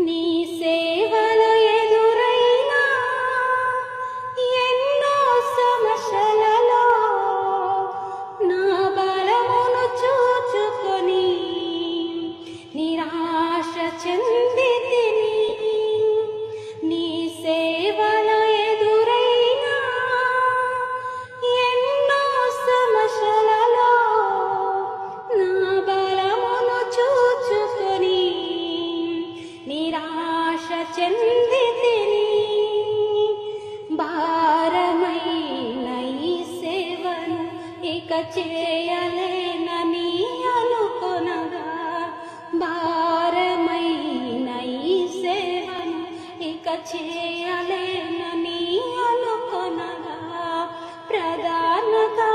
నీ సేవలో ఎదురైనా ఎన్నో సమస్యలలో నా బలమును చూచుకొని నిరాశ చెందితిని. నీ సేవలో ఎదురైనా ఎన్నో సమస్యలలో నా బలమును చూచుకొని నిరాశ చెందితిని. భారమైన ఈ సేవను ఇక చేయలేనని అనుకొనగా, భారమైన ఈ సేవను ఇక చేయలేనని అనుకొనగా, ప్రధానగా